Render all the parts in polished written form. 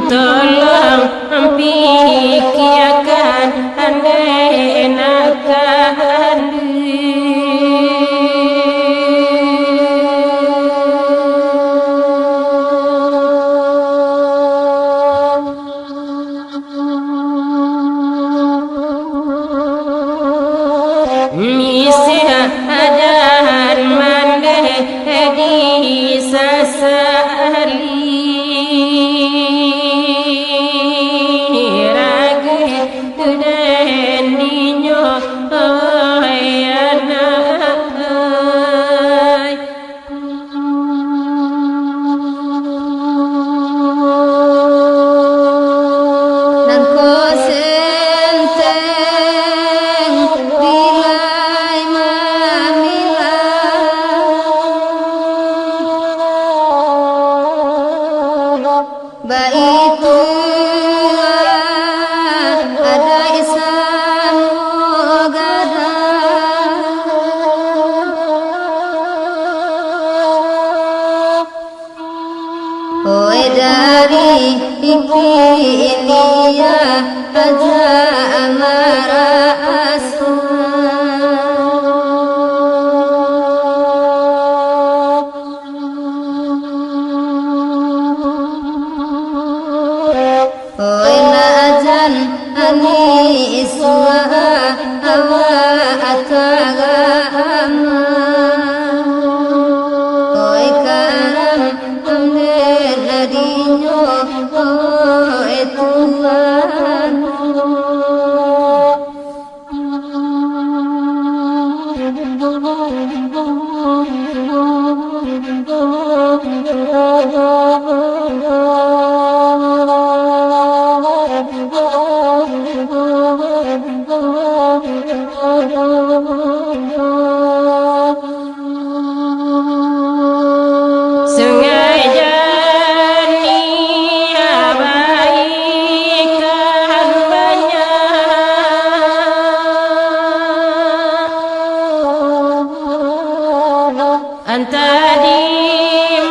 Tolong pikirkan enakan misi ajar mande di sasali Baitu ada isan gada oi dari ikilia aja amara asu ani iswa awa atagama oi karam amne nadinyo oi Tuhan Sungai jernih abaikan banyak antadi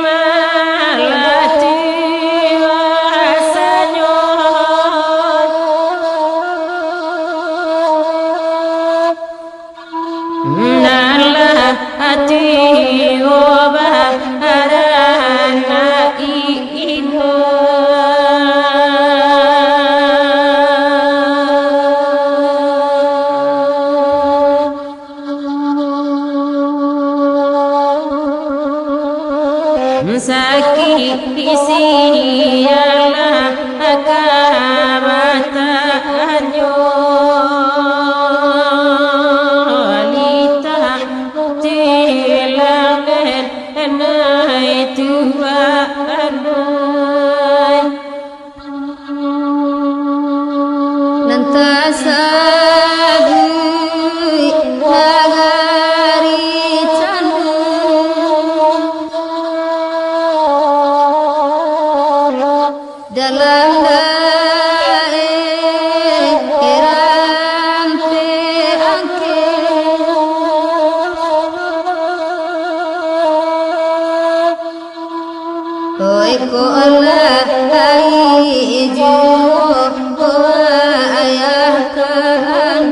malati wasanyo nalah hati obah arana ino sakit isialah akamatanyo alita tilangan enai Tuhan nantasa dalam daerah angke oi ko Allah ai jo ayah kan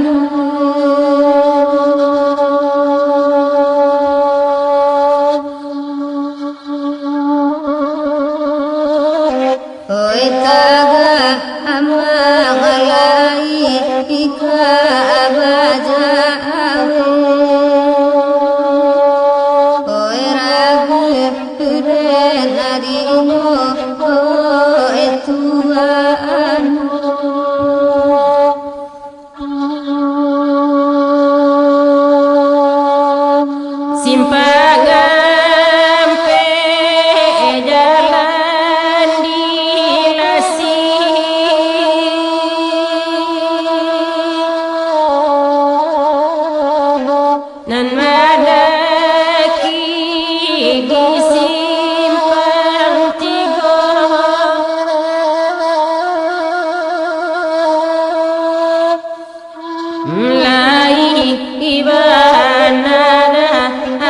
ibanana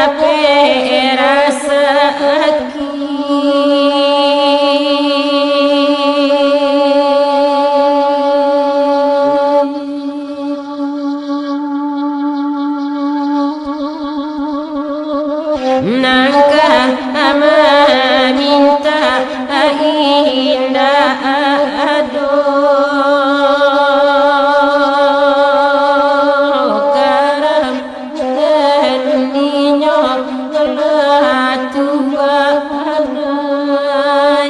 ape rasaki nangka amaminta indah ado karam dan ninyo telah tua anai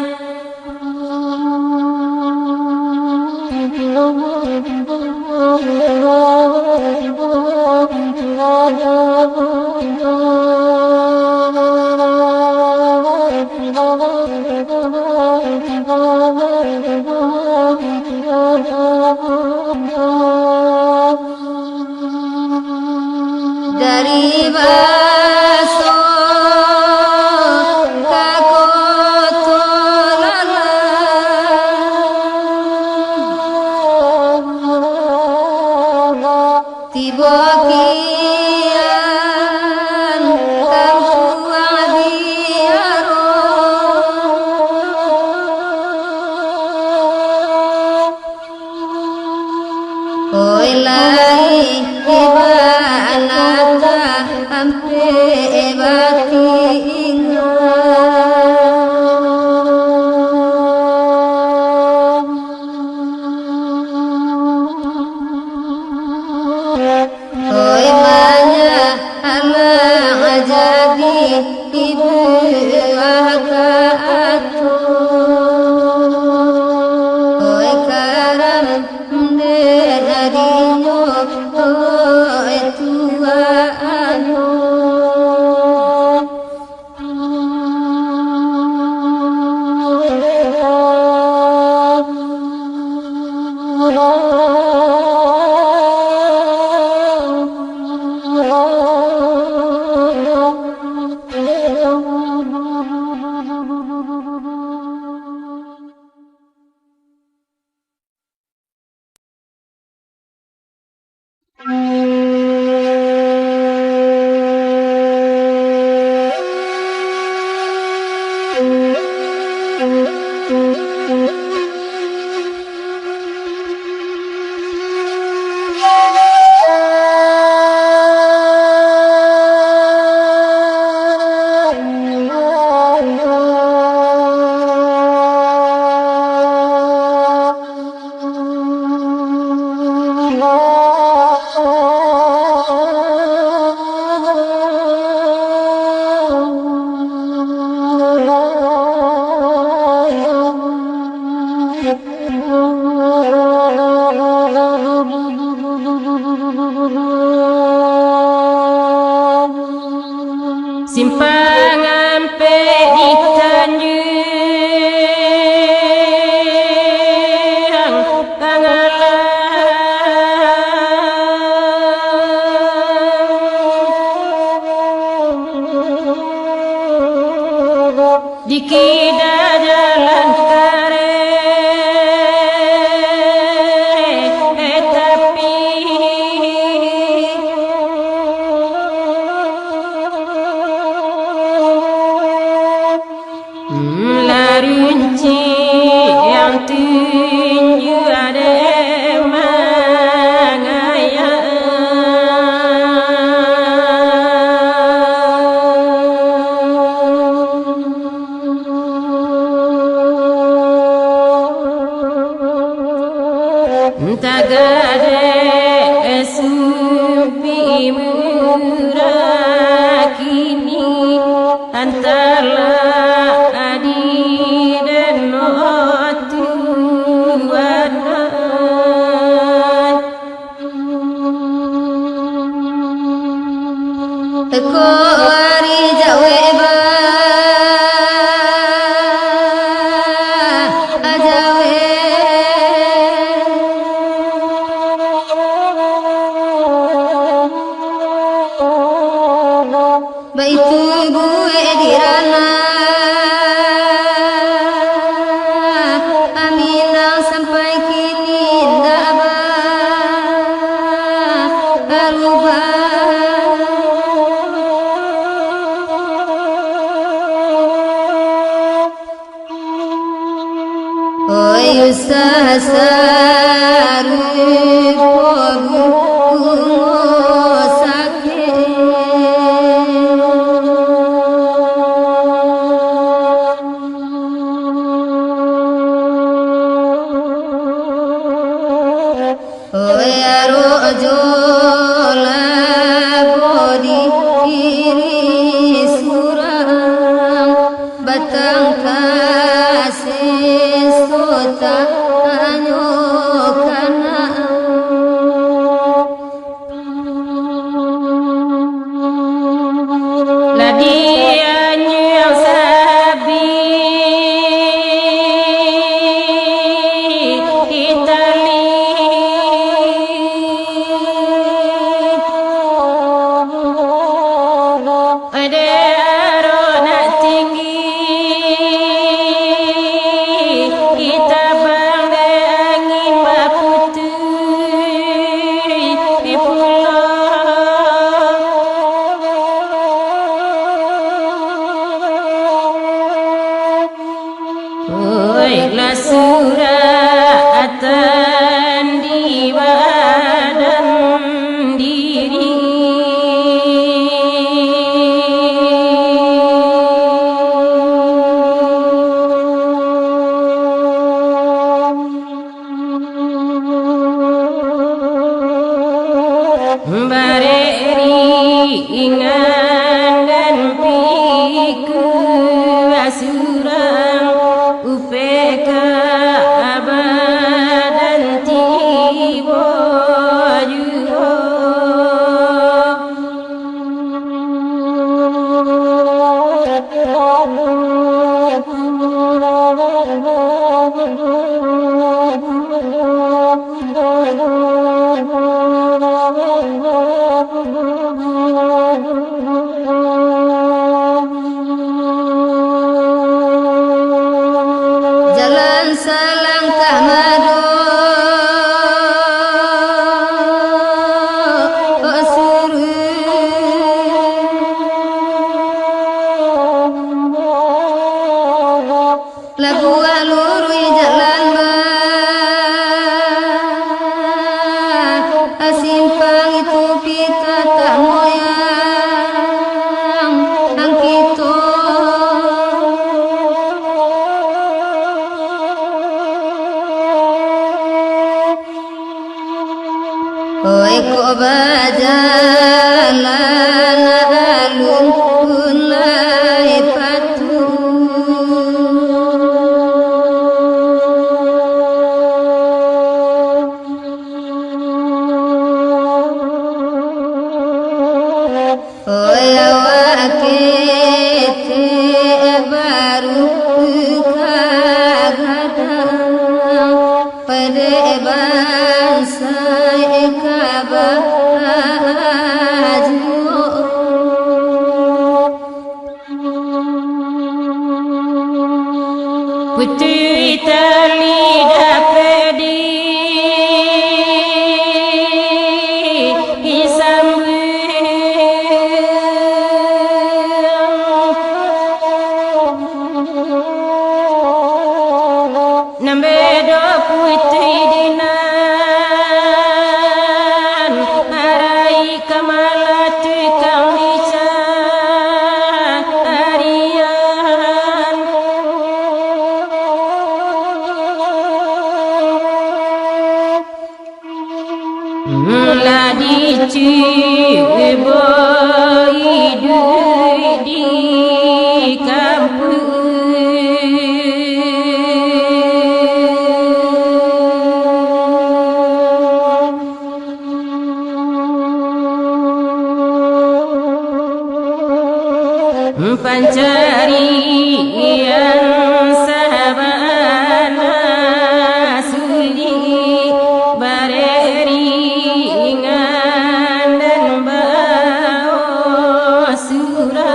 dari baso kakotolala tiba kian kamu adiaro oi lai ibanata ampe ebati oi manya ala jadi ibu akaatu oi karam darinya oi tua anu simpangan pe di Tanjung Tangalang di kida jalan kare tapi larunci yang tunju ada mangaya tagade supi murakini antara ko ari jawe ba ajawe Oe arojo labodi iri surang batang kasih sota anyo kana ladianya sabi Itali ada arona tinggi kita bangga angin baputui di pulau oi suratan di badan diri bareri ingan dan piku asurang UPK abadan tibo juro jalan salang tamado osuru lagu alurui jalan ba asimpang itu pita tak moyang angkito oi ko bajalan alun ulai patu oi awake baru kagadang pada bangsa putri Itali dapedi isambung nambedo putri dinan harai kamalat kang dica harian ladi cibo hidup di kampung pancarian sabana suli bareringan dan bau suram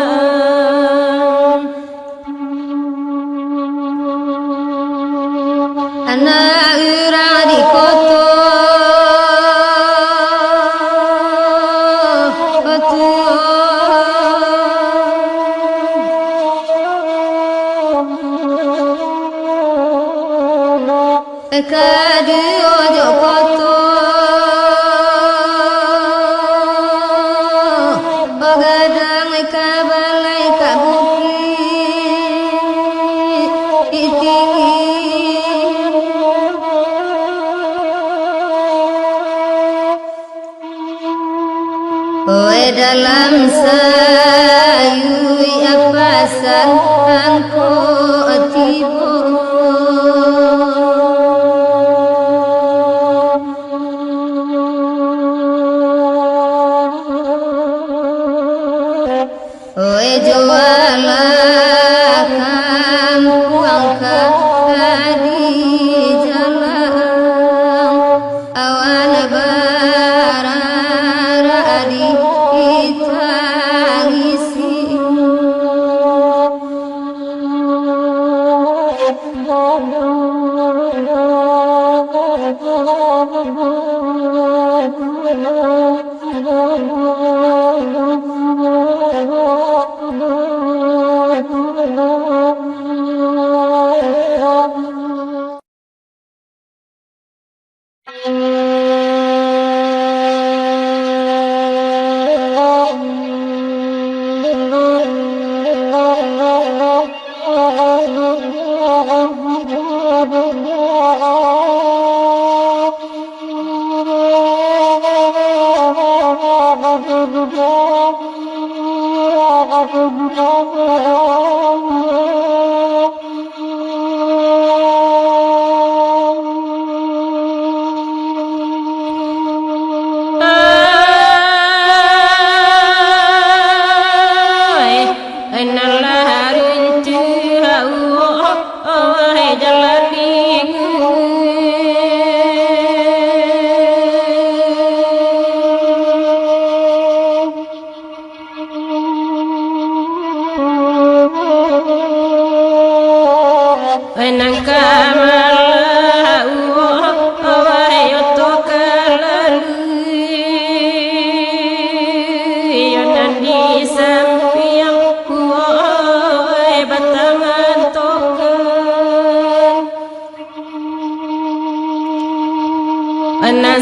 anak urang di koto Oe dalam sayu apasan angko tibo Oe juala kampuang di jalan awan barara di tangisi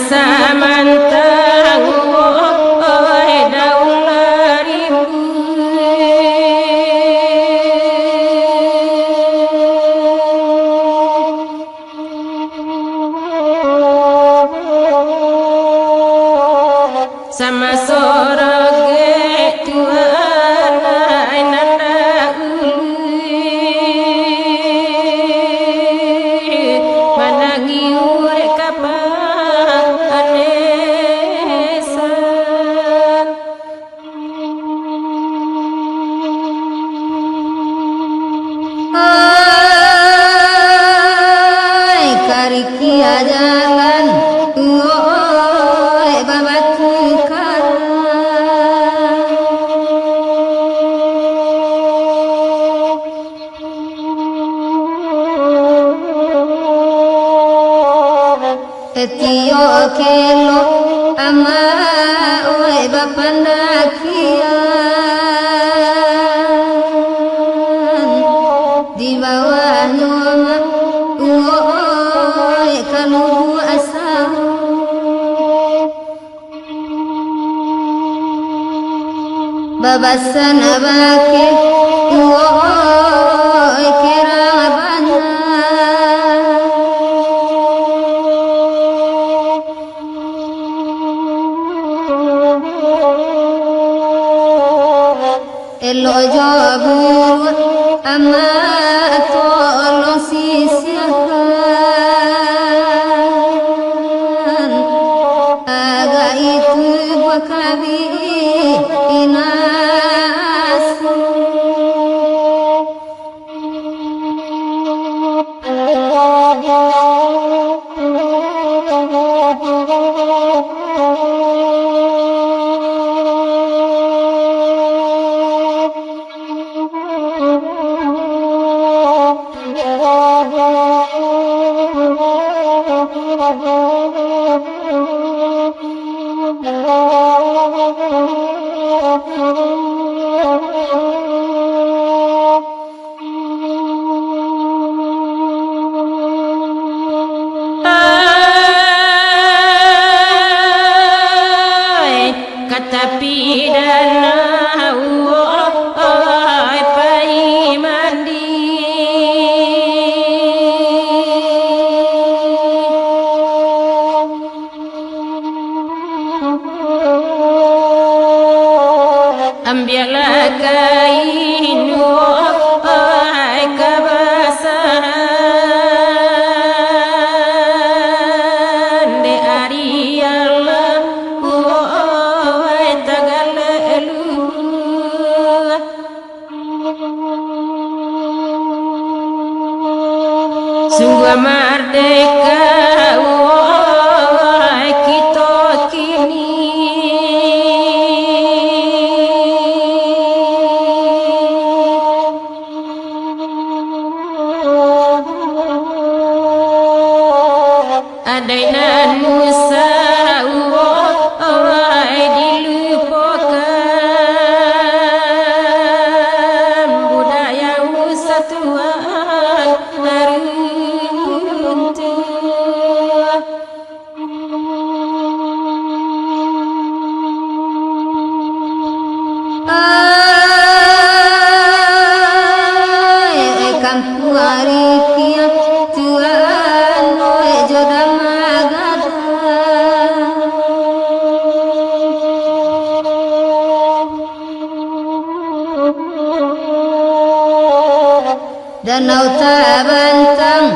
Samantang daun laribu sama sorage tuana nanda managi urek Kia jalan ngoe babatu Etio kelo ama oe bapandakian di bawah nyoma kalu asal babasan abake kira banyak elo jabur ama tolong sisiakan agak itu bakabi inasu mandi ambillah kain wahai kebasahan de ariyalah wahai tagalalu sungguh merdeka wahai kita kini adainan Musa wahai dilupakan budaya Musa Tuhan runtuh ai kampung arikia Tuhan oi jodoh magada danau tabantang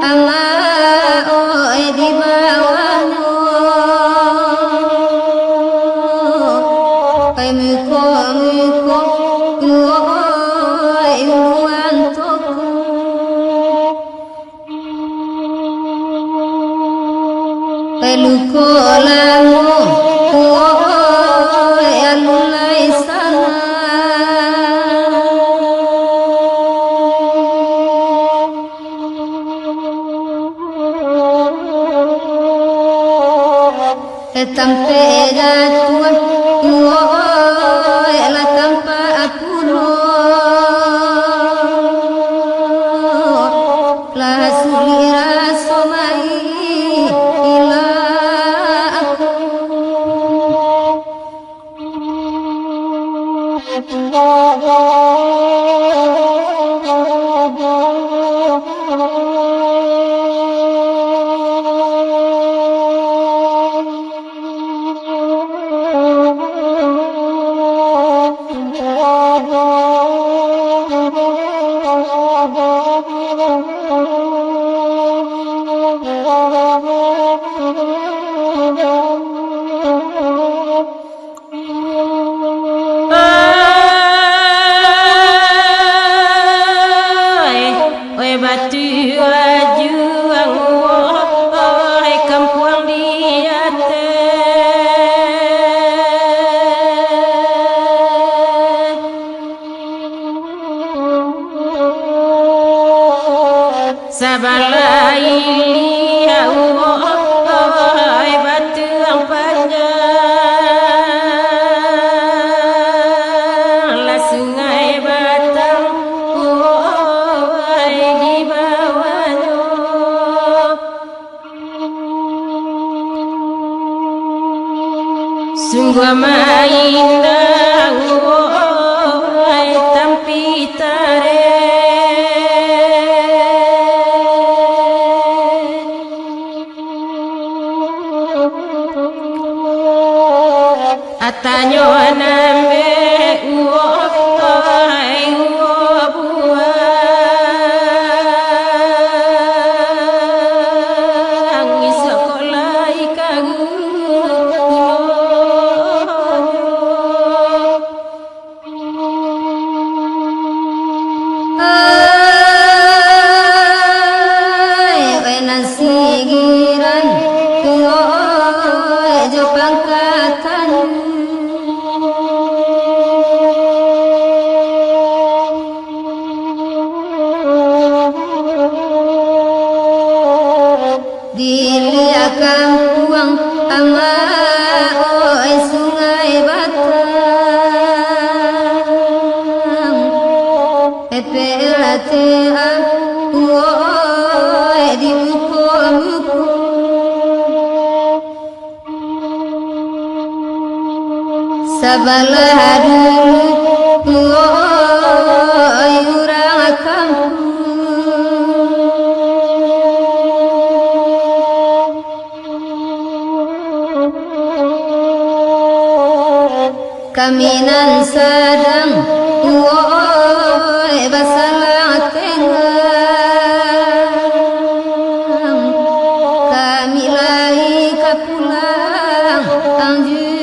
ama oi di bawahnya oi muko oi uluan toko oi luko lamu oi alulai sana tampe jatuh la tanpa apuro la sulira somai ila aku oi batu juang wahai kampung diate sabarlah ilia wahai batu yang panjang lah sungai batang wahai di bawahnya sungguh amat indah wahai tampi tare atanyo nambe wahai buang sekolah ikagu ai nasi giran oi jo pangkatan dilia kampung ama oi sungai batang pepelatea oi di muko sabalah dulu oi urang kampung kaminan sadang woi basalah tengah kami lai kapulang anjir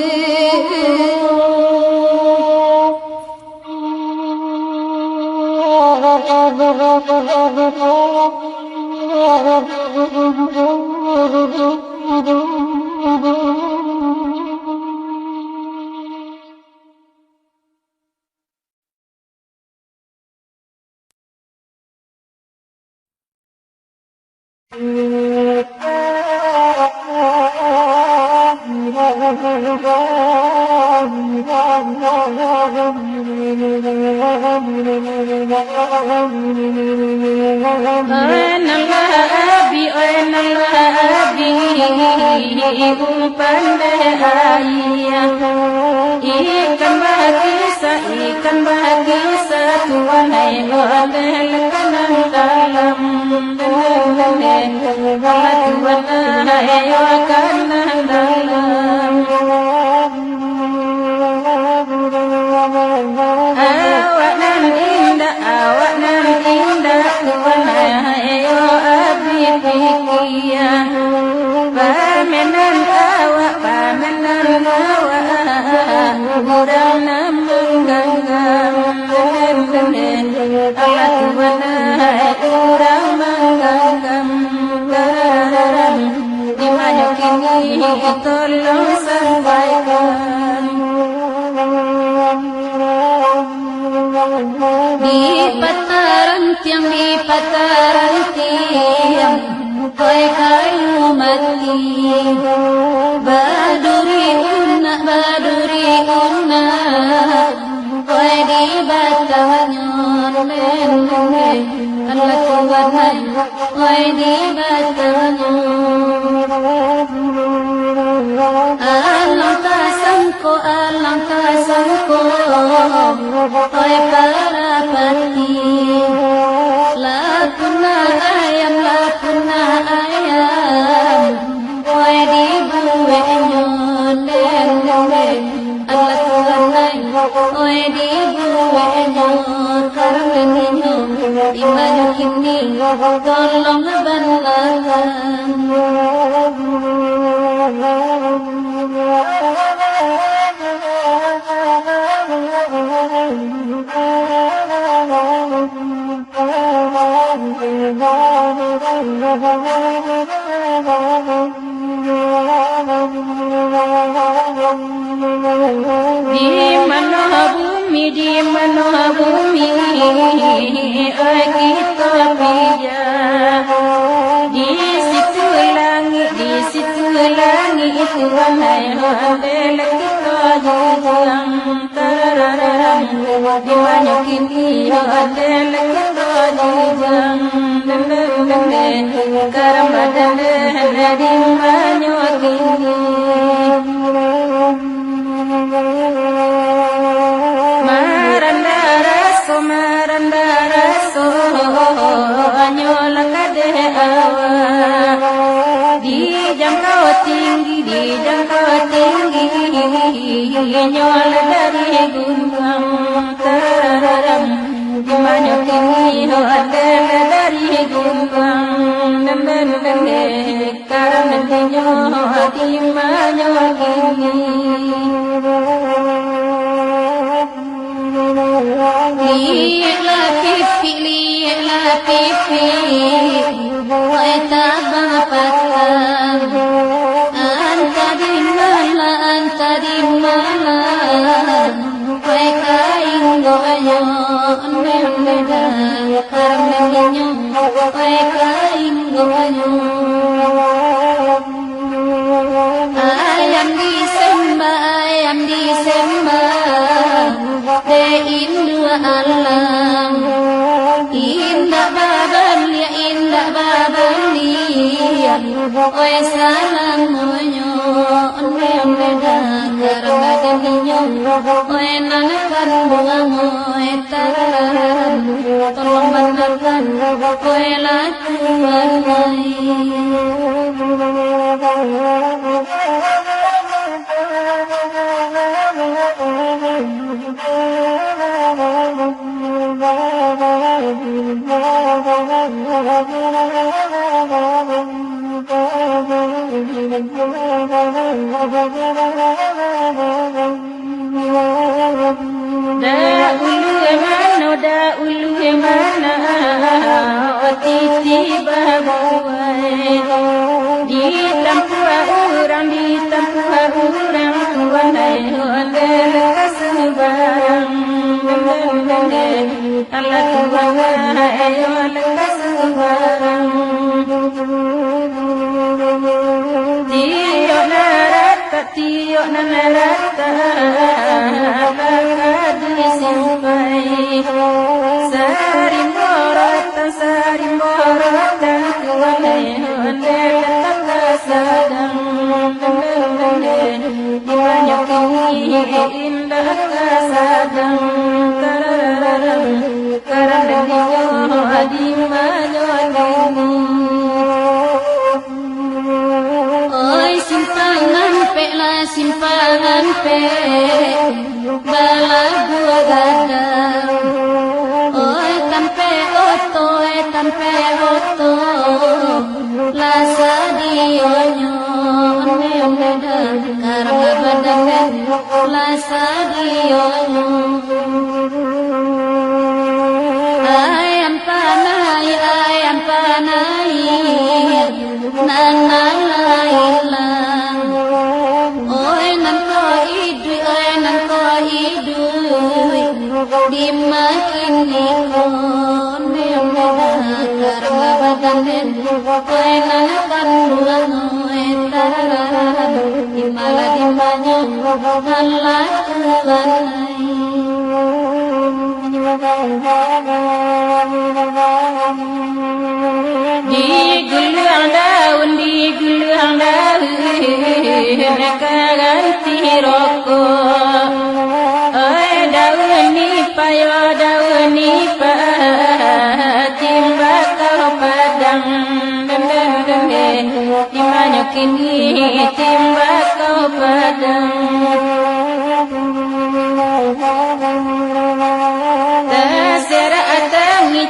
ikan bagi satuan oleh kanan dalam satuan ayo kanan dalam awak nan indah tuan ayo abdi pikia pamenan awak urang namung ganggang Allah tuan urang mangganggam di mana kini tolong sampaikan di pataran tiang koi kayu mati baduri unna koi di batanyon Allah Tuhan koi di batanyon alang kasangko koi para pati lapuna ayam koi di buwe nyon Allah Tuhan koi di buwe nyon karena nyon di mana kini tolong balakan di mana bumi kita bija di situ langit Tuhan adalah kita jujang tarararang di mana kini adalah kita jujang karena di mana kini marandaraso anyola kade awa di jangkau tinggi anyola dari gunung tararam di mana tinggi adalah dari gunung karena di mana kini lihatlah pipi koi tabang patang anta di mana koi kain goyo karena minyo koi kain goyo ayam disembah de indua alam indah babalia oi salam monyo karena deminya oi nanakan buang oi taran tolong benarkan oi lakukan ulu emana otiti babuai di tampua urang tuanai oleh kesebarang Allah tuanai oleh kesebarang tiok narata bakadi simpai sarimborota kualai honde takasadang banyak indah kasadang karang dia di majoani simpangan pe bala gua gadang oi tampe oto lasa dionyo nenda karang badangan lasa dionyo ayam panai nanalailang dimakin nikon karena badan enakan bulan dimala dimanya Allah di guluang daun ganti rokok daun nipa timbakau padang dimanyakin timbakau padang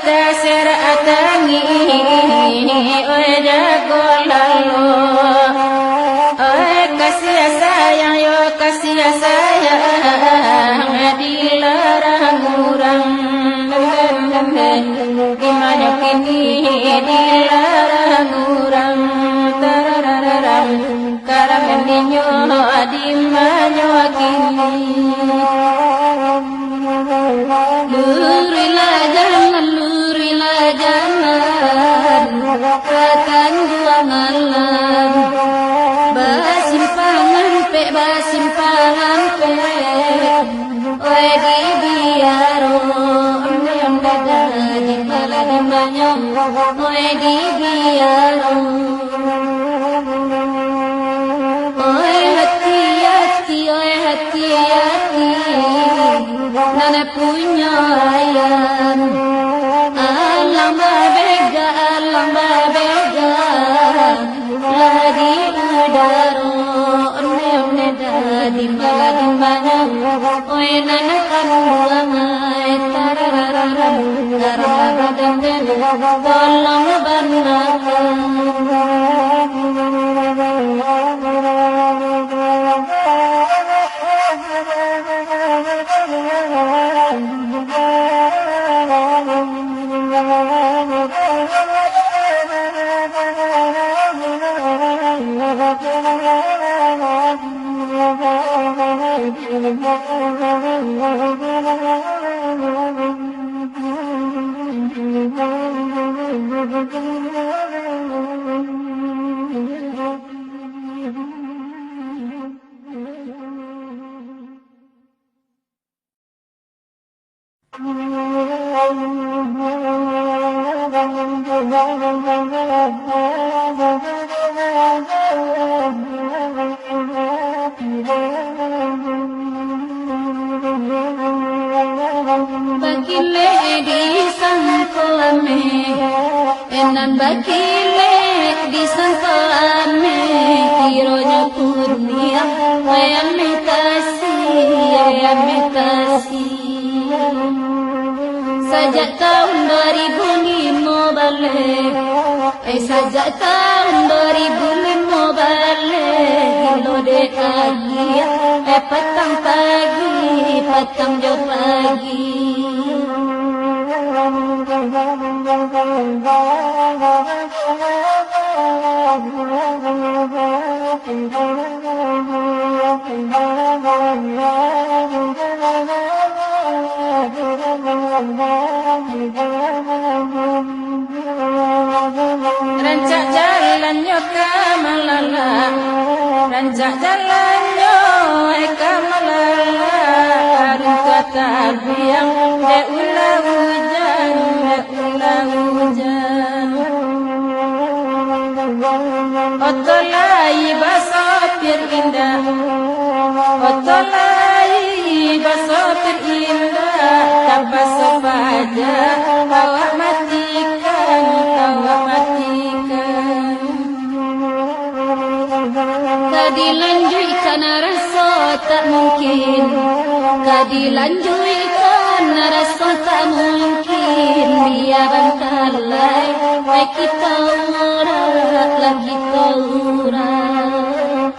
tasera atangi oi jago lalu oi kasih sayang dilarang urang gimana kini dilarang urang tarararang karang ninyo adimanyo kini lurilah jangan katan juangan basimpangan pe oi di biaro di bala di banyo oi di biaro oi hati nana punya ayam alam babega lagi udaro di bala di banyo oi nana karuangai tarararara tolong banakan bakile di sangkolame enan bakile di sangkolame kironya kurnia ayam kasih sajak tahun 2005 balik sajak tahun 2005 balik lode pagi, petang pagi, petang jo pagi. Rancak jalannya ke Malala, rancak jalannya ke Malala. Arung kata biang de ulah hujan, de ulah hujan. Otolai basopir indah, otolai basopir indah. Kabasop aja, awak matikan, awak matikan. Kadilanjutkan rasa tak mungkin, kadilanjutkan rasa tak mungkin. Biar bantalai, baik kita urat, lagi kita urat.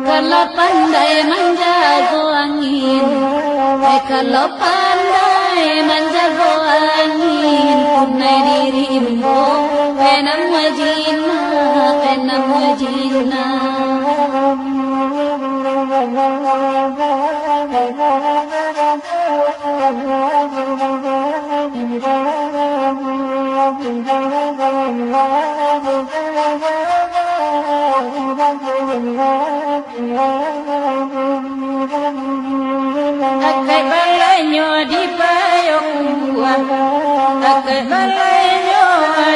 Kalau pandai menjaga angin, kalau pandai menjaga angin, punai dirimu, penam wajina, penam wajina. Akai balanyo di payok buah, akai balanyo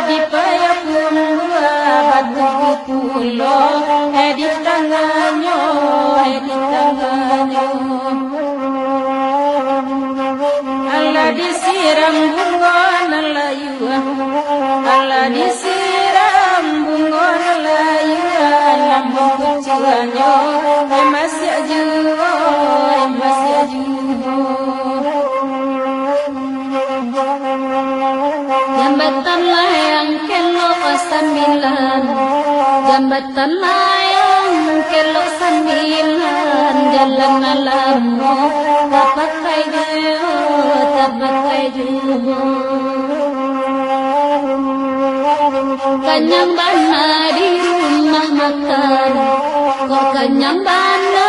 di payok buah. Batu pulo, di tangannya, di tangannya. Allah disiram bunga nalayuan, Allah disiram bunga nalayuan. Lambung kucuannya, masih ajuo, masih ajuo. Jambatan layang kelok sambilan, jambatan layang kelok sambilan. Jalan alammu tak pakai juo, tak pakai juo. Kenyang bana di rumah makan, kok kenyang bana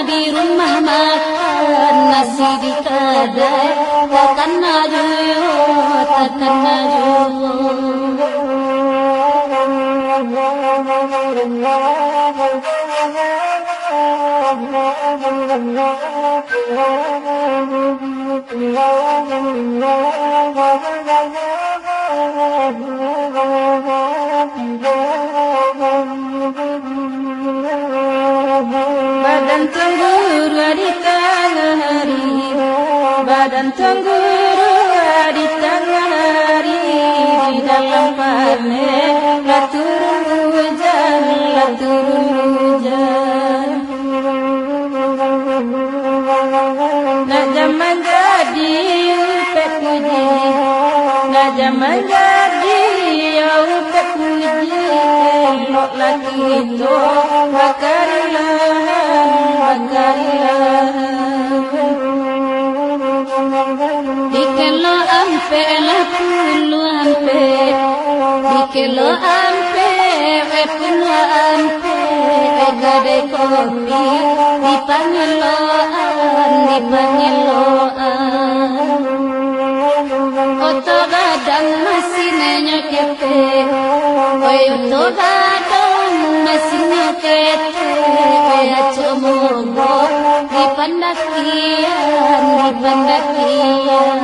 di rumah makan. Nasi di kedai takkan ajuo, takkan ajuo. Badan tengguru di tengah hari, badan tengguru di tengah hari. Di dalam panen lah turun hujan, lah turun hujan. Nak zaman jadi upek puji, nak zaman jadi upek puji. Elok lagi itu bakarilah, bakarilah. Dikelo ampe lah puluh ampe, dikelo ampe puluh ampe. Gadai kopi di pangeloan, di pangeloan. Oto gadang mesinnya kepe, oto gadang mesinnya kepe. Comogo di pandakian, di pandakian.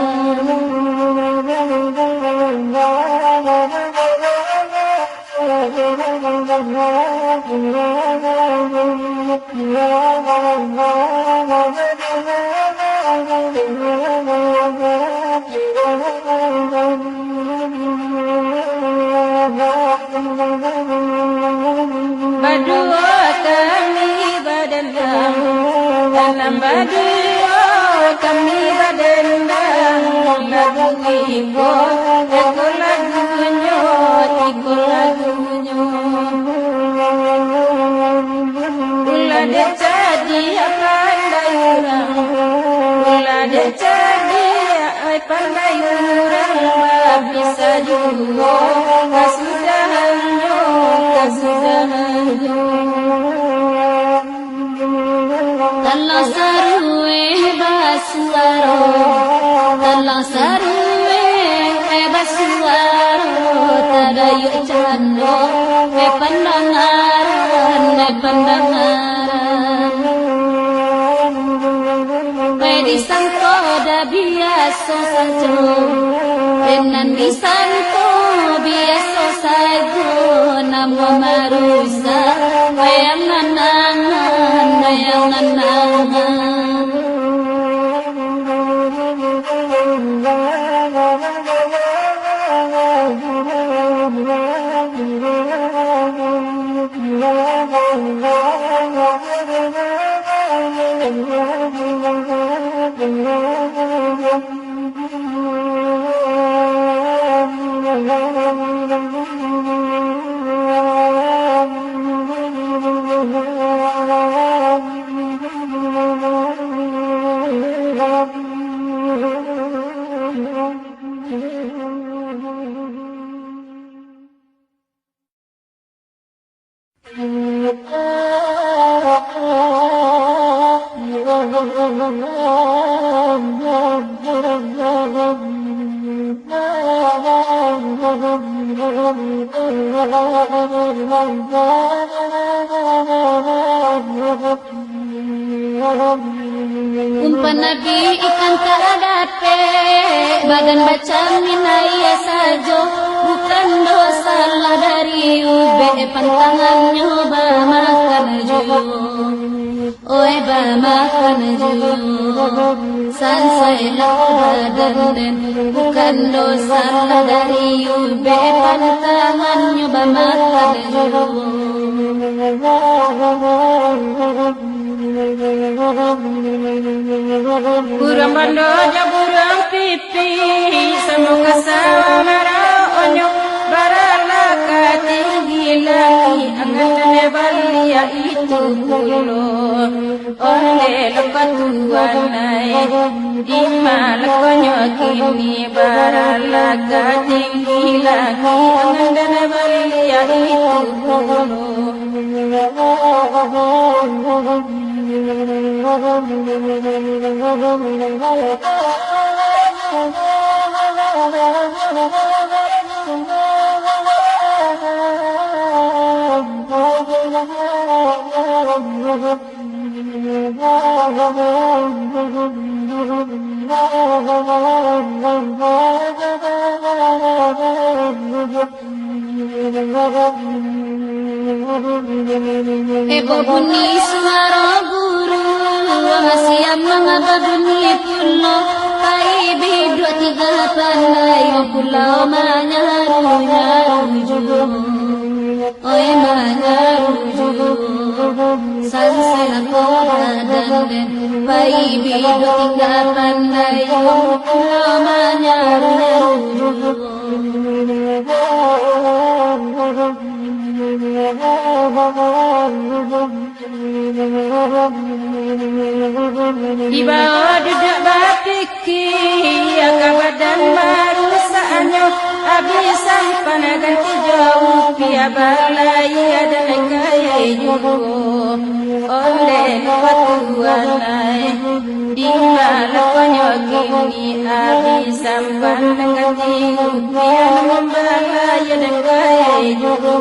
Badua kami badendang, dalam badua kami badendang. Lagu ibu, aku lagunya, iku lagunya. de jadi pandai urang Kula de jadi pandai urang bisa juga kasudahannya Kalau sarue basuaro Kalau sarue basuaro Tadayu cando pandangaran Disangko dah biasa saja Enan disangko biasa saja Nama marusa Ayang nanangan Umpan Nabi ikan tak dape Badan baca minaya saja Bukan dosa lah dari ube Pantangannya bamakan juyo Oi bamakan juyo Sansailah badan dan Bukan dosa lah dari ube Pantangannya bamakan juyo Burang bando burang pipi Semoga samara onyo Baralaka tinggi lagi Angan balia itu kulo Oleh lekat tuanai Dimalakonyo kini Baralaka tinggi lagi Angan balia itu kulo Ebo bunyi suara guru Siap mengapa bunyi pulau Pai bidua tiga pandai Pulau manyaru Oi manyaru Sansela koradan Pai bidua tiga pandai Pulau manyaru Di bawah duduk bapiki Yang badan baru saatnya Habisan panagan jauh Pia balai ada kaya juga Oleh patuanai Di malakonya kini Habisan panagan jauh Pia balai ada kaya juga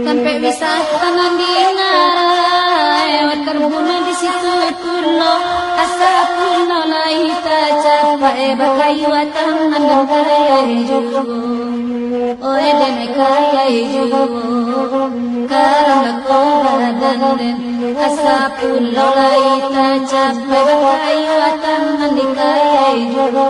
Sampai bisa tangan dingai Terbunuh di situ pulau Asal pulau lain tak capai Bakayu tangan dan kaya juga Oi dene kaya juga Karena kau badan Asal pulau lain tak capai Bakayu tangan di kaya juga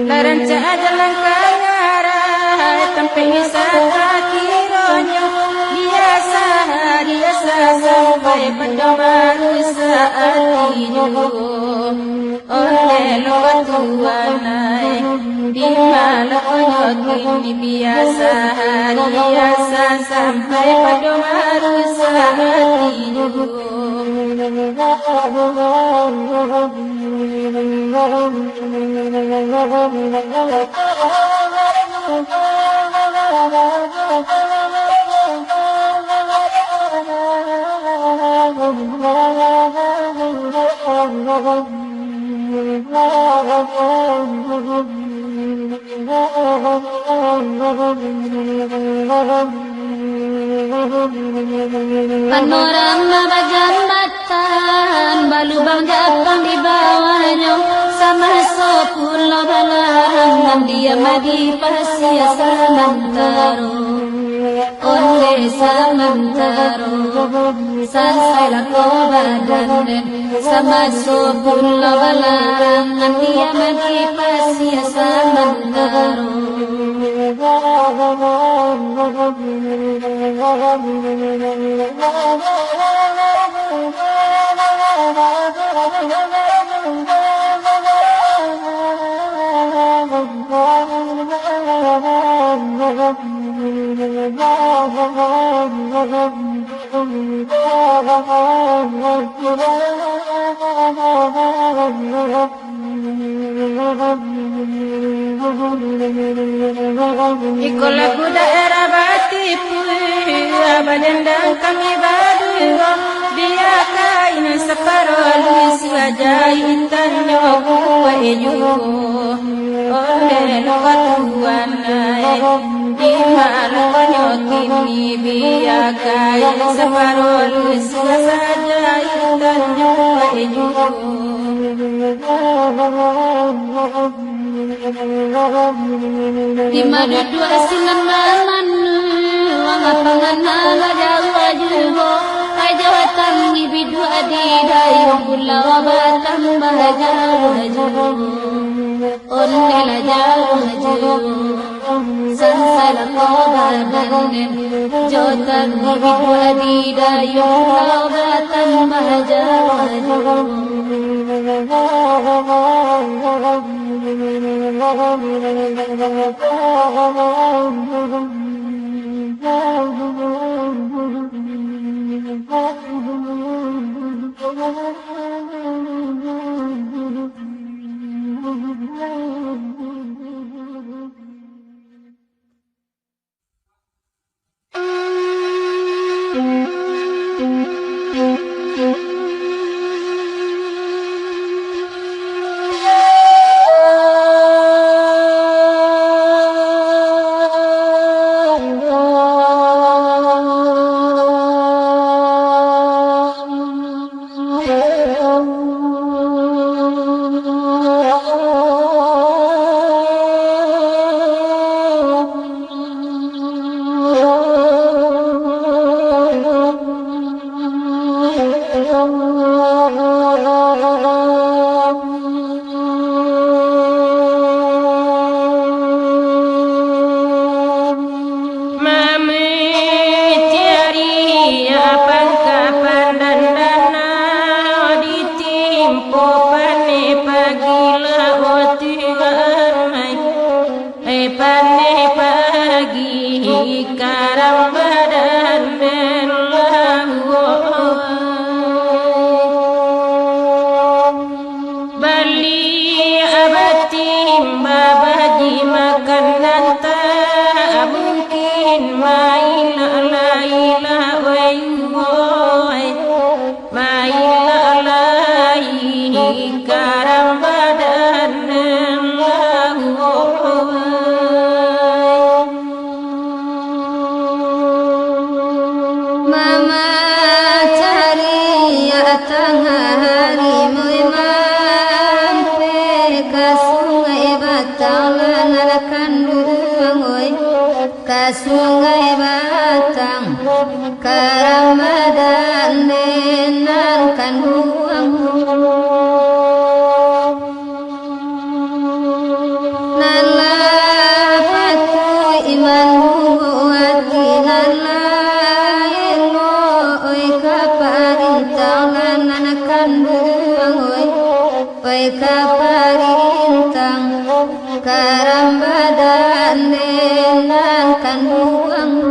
Laran jalan kangarai tempe sakironyo biasa sampai pada manusia artinya oleh luar tuanai di malam ini biasa sampai pada manusia artinya Panorama bagambatan balubang Jepang di bawahnya sama sepuluh balarangan dia madi pasia samantaro onde samantaro sansai lako badan sama sepuluh balarangan dia madi pasia samantaro Iko lagu daerah Batipu Abadendang kami berdua dia kain separuh luisi wajah intannya gua ejugo oleh luar tuanai di malam kini dia kain separuh luisi wajah intannya gua ejugo di madu dua sinan malam wangapangan ala jawa jubo ajawatan ibidu adidai pulau batam bahajawa jubo onnela jawa jubo sansala kobadan jotan ibidu adidai pulau batam bahajawa jubo Karamadan nenan kan huang nala patu iman huati nala elo oi kaparintang nanan kan huang oi kaparintang Karamadan nenan kan huang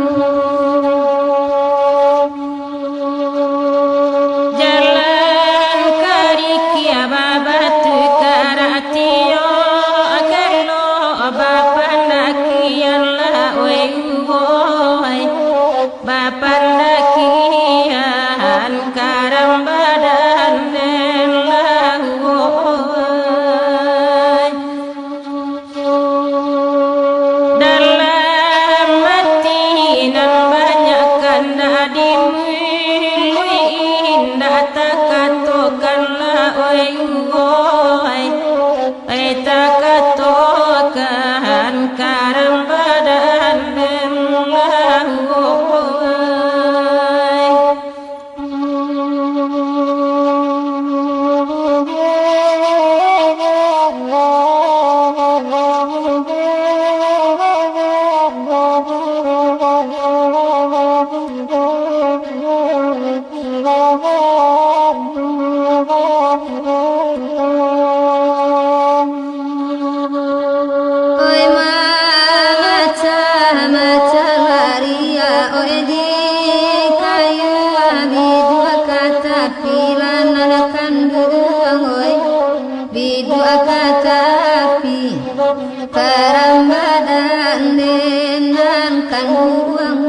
Karamadan nenan kan huang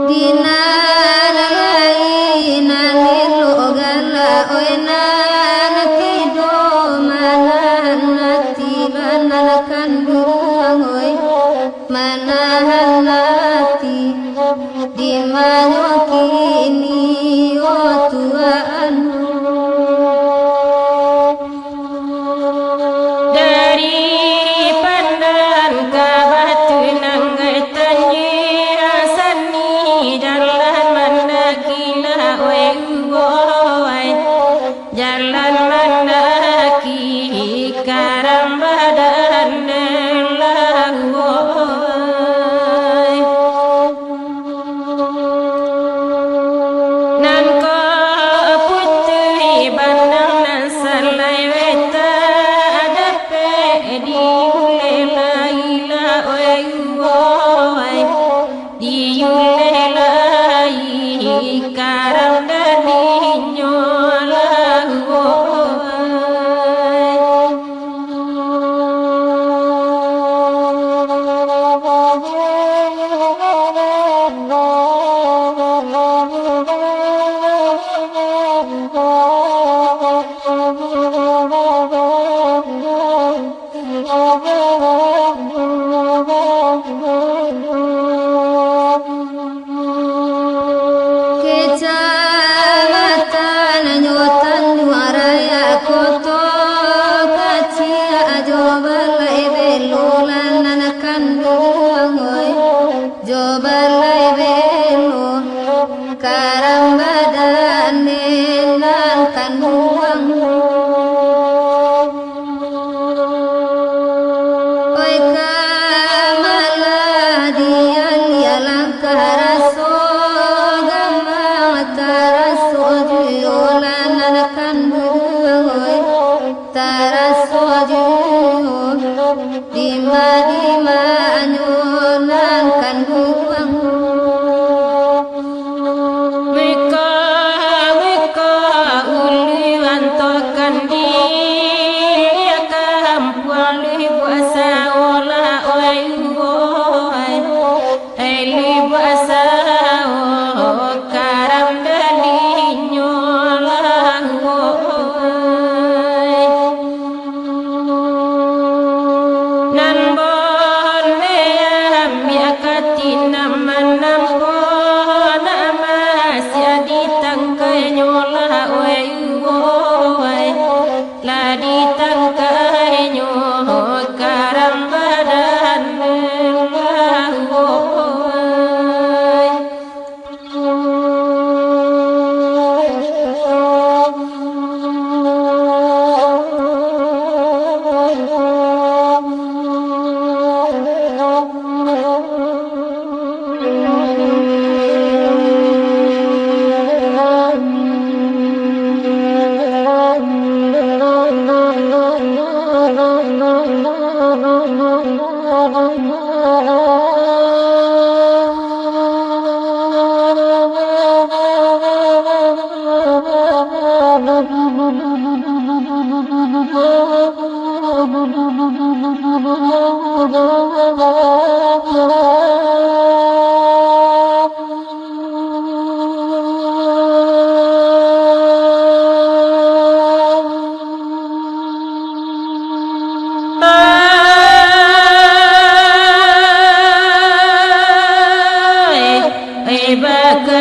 dina lain lilo gala oena nakido manan natilan kan huang oi manahan nati di mana kini o Tuhan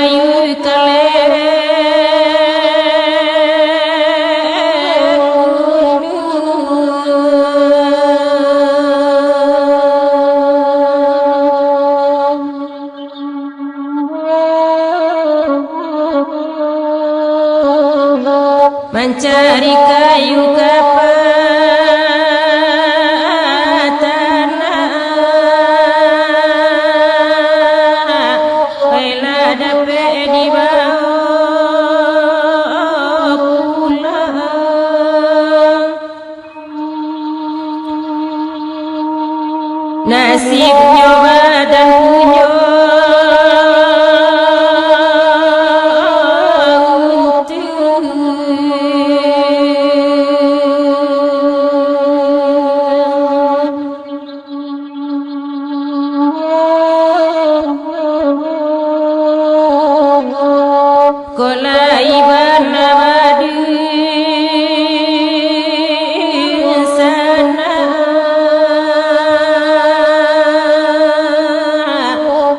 kayu mencari kayu kapatan Baiklah dapat dibawa pulang nasibnya badan punya Kolaiban abadi sana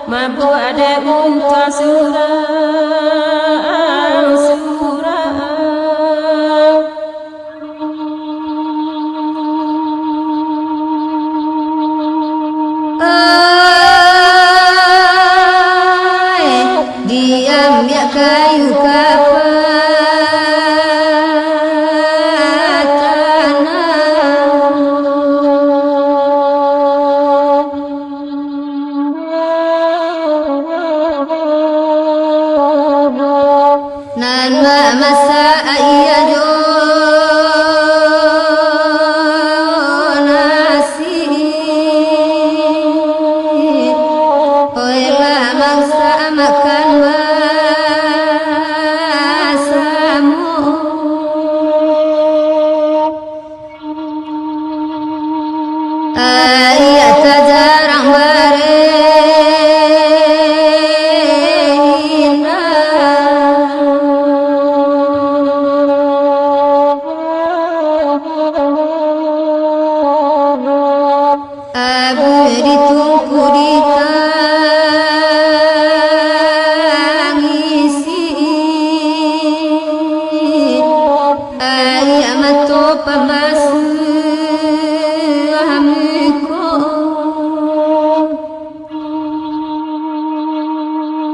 Mampu ada unta surang Diam ya kayu kapatan nan ma masa iya jo